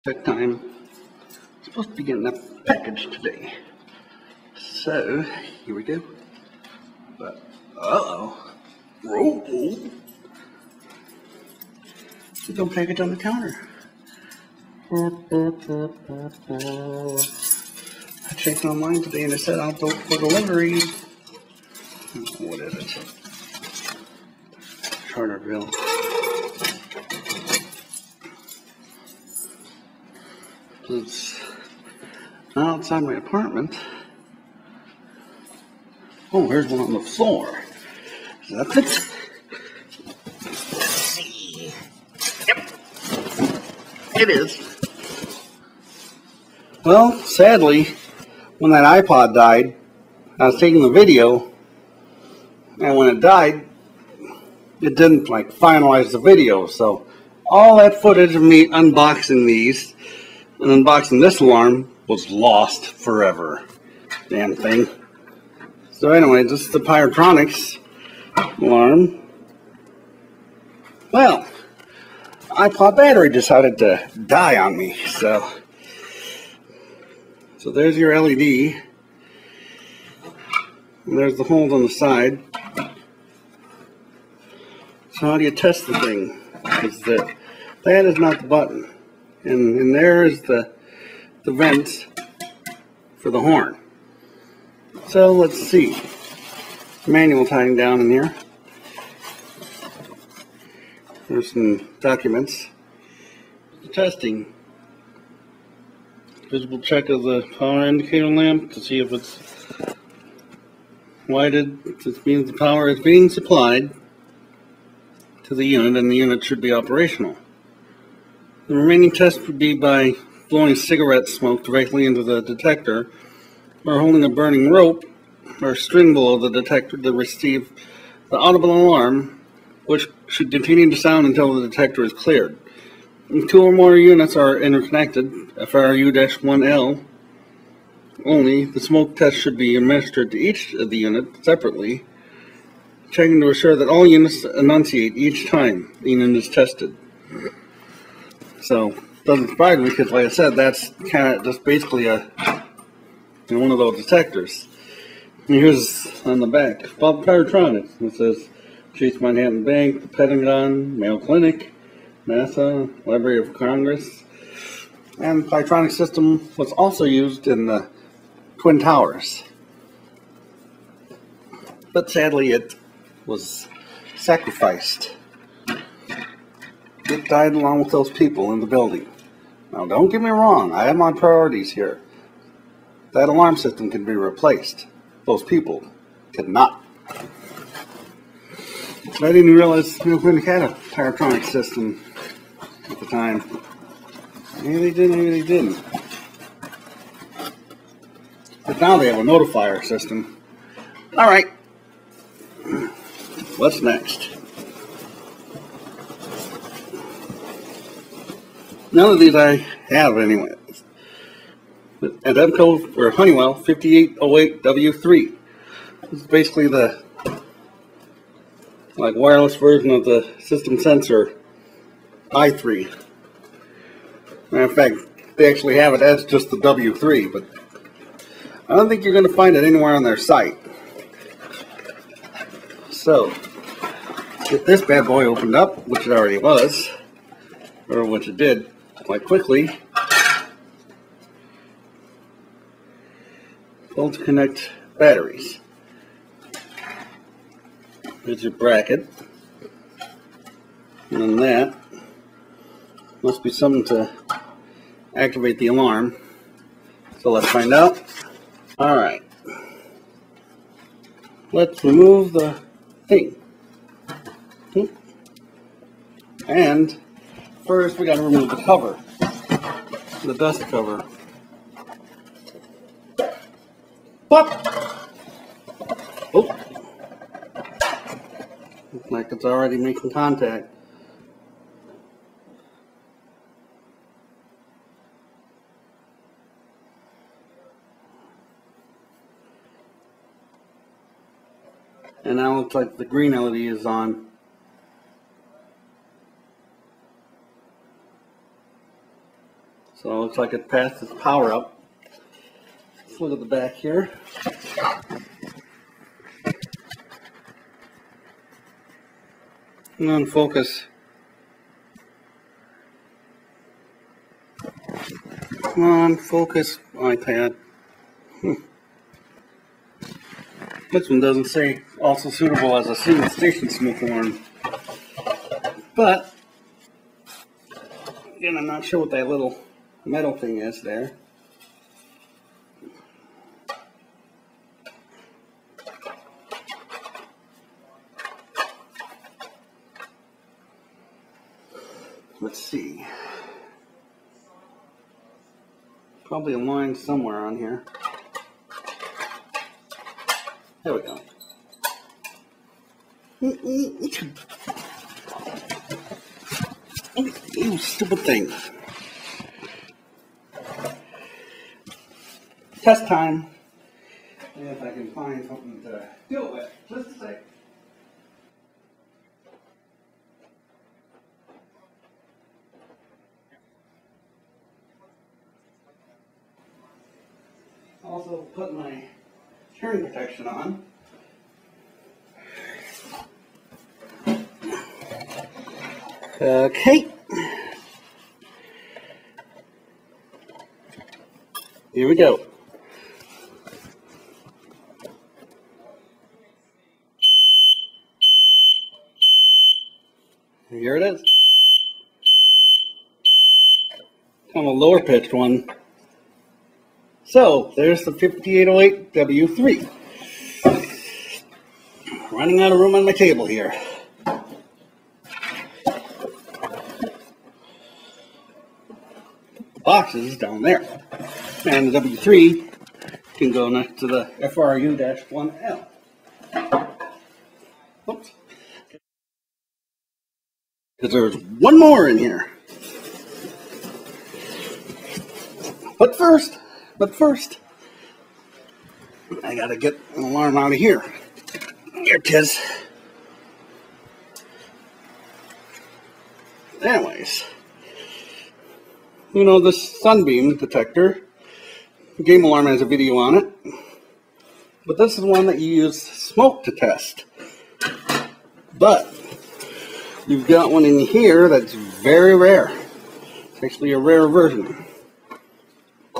Check time. I'm supposed to be getting a package today. So, here we go. But, roll. There's no package on the counter. I checked online today and it said I'll go for delivery. What is it? Charterville. It's outside my apartment. Oh, here's one on the floor. Is that it? Let's see. Yep. It is. Well, sadly, when that iPod died, I was taking the video, and when it died, it didn't finalize the video. So all that footage of me unboxing these and unboxing this alarm was lost forever. Damn thing. So anyway, this is the Pyrotronics alarm. Well, iPod battery decided to die on me, so there's your LED. And there's the holes on the side. So how do you test the thing? That is not the button. And there is the vents for the horn. So let's see. Manual tying down in here. There's some documents. Testing. Visible check of the power indicator lamp to see if it's lighted. This means the power is being supplied to the unit and the unit should be operational. The remaining test would be by blowing cigarette smoke directly into the detector or holding a burning rope or string below the detector to receive the audible alarm, which should continue to sound until the detector is cleared. If two or more units are interconnected, FRU-1L only, the smoke test should be administered to each of the units separately, checking to assure that all units enunciate each time the unit is tested. So, doesn't surprise me because, like I said, that's kind of just basically one of those detectors. And here's on the back, Bob Pyrotronics. It says Chase Manhattan Bank, the Pentagon, Mayo Clinic, NASA, Library of Congress, and the Pyrotronics system was also used in the Twin Towers. But sadly, it was sacrificed. It died along with those people in the building. Now, don't get me wrong, I have my priorities here. That alarm system can be replaced. Those people could not. I didn't realize Mayo Clinic had a Pyrotronics system at the time. Maybe they did, maybe they didn't. But now they have a notifier system. Alright. What's next? None of these I have anyway. At EMCO or Honeywell 5808W3. This is basically the wireless version of the system sensor I3. Matter of fact, they actually have it as just the W3, but I don't think you're going to find it anywhere on their site. So, get this bad boy opened up, which it already was, or which it did quite quickly. Pull to connect batteries. There's your bracket. And then that must be something to activate the alarm. So let's find out. Alright. Let's remove the thing. And first we gotta remove the cover. The dust cover. Pop! Oh! Looks like it's already making contact. And now it looks like the green LED is on. So it looks like it passed its power up. Let's look at the back here. Come on, focus. Come on, focus, iPad. This one doesn't say also suitable as a single station smoke alarm. But, again, I'm not sure what that little metal thing is there. Let's see. Probably a line somewhere on here. There we go. You stupid thing. Test time. See if I can find something to do it with. Just a sec. Also put my hearing protection on. Okay. Here we go. Here it is. Kind of a lower pitched one. So, there's the 5808 W3. Running out of room on my table here. Boxes down there. And the W3 can go next to the FRU-1L. Oops. Because there's one more in here. But first, I gotta get an alarm out of here. Here it is. Anyways, you know, this Sunbeam detector, the game alarm has a video on it, but this is one that you use smoke to test. But you've got one in here that's very rare. It's actually a rare version.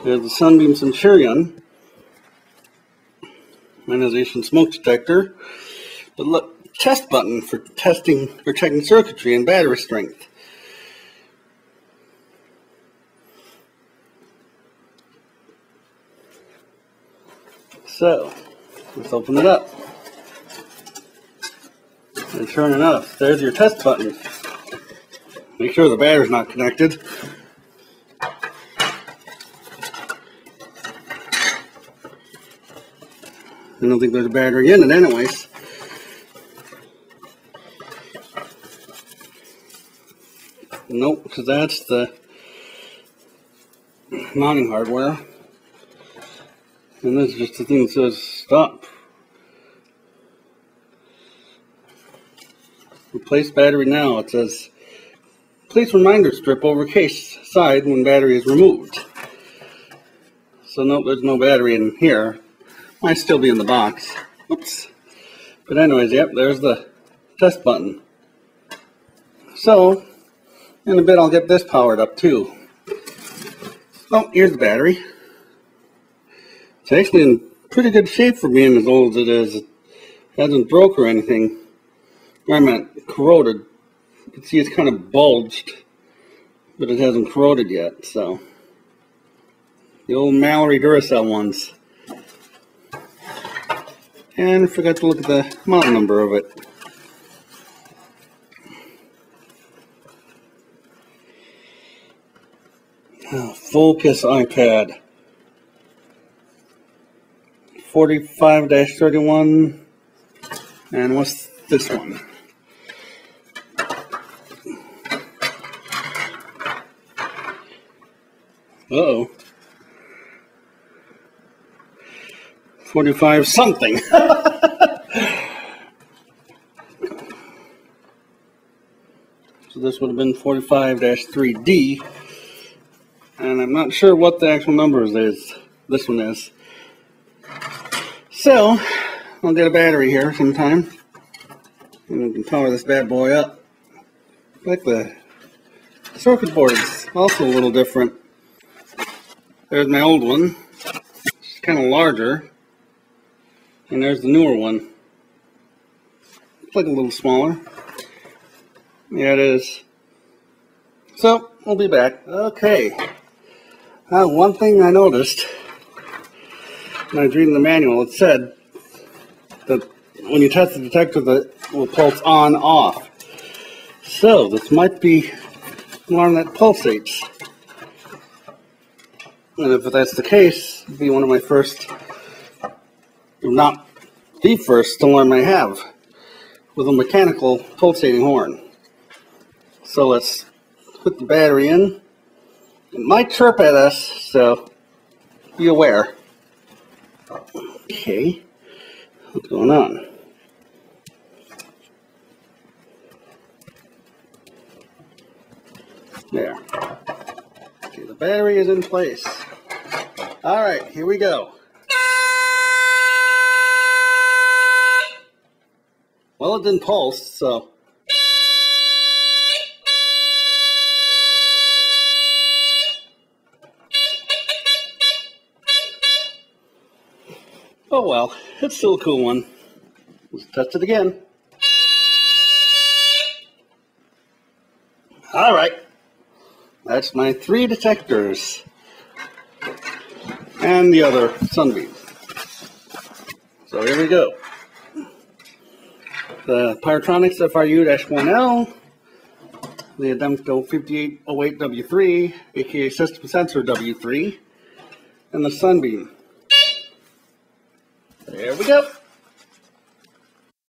There's the Sunbeam Centurion ionization smoke detector. But look, test button for testing or checking circuitry and battery strength. So let's open it up. And sure enough, there's your test button. Make sure the battery's not connected. I don't think there's a battery in it anyways. Nope, because that's the mounting hardware. And this is just the thing that says stop. Replace battery now. It says place reminder strip over case side when battery is removed. So nope, there's no battery in here. Might still be in the box. Oops. But anyways, yep, there's the test button. So, in a bit I'll get this powered up too. Oh, here's the battery. It's actually in pretty good shape for being as old as it is. It hasn't broke or anything. I meant corroded. You can see it's kind of bulged, but it hasn't corroded yet, so. The old Mallory Duracell ones. And I forgot to look at the model number of it. Oh, focus iPad. 45-31. And what's this one? Uh-oh. 45 something. So this would have been 45-3D. And and I'm not sure what the actual numbers is. This one is. So, I'll get a battery here sometime, and we can power this bad boy up. Like the circuit board is also a little different. There's my old one. It's kind of larger. And there's the newer one. It's like a little smaller. Yeah, it is. So, we'll be back. Okay. One thing I noticed when I was reading the manual, it said that when you test the detector, it will pulse on, off. So, this might be an alarm that pulsates. And if that's the case, it'd be one of my first, if not the first alarm I have with a mechanical pulsating horn. So let's put the battery in. It might chirp at us, so be aware. Okay, what's going on? There. Okay, the battery is in place. All right, here we go. Well, it didn't pulse, so. Oh well, it's still a cool one. Let's test it again. All right, that's my 3 detectors and the other Sunbeam. So here we go. The Pyrotronics FRU-1L, the Ademco 5808W3, aka System Sensor W3, and the Sunbeam. There we go.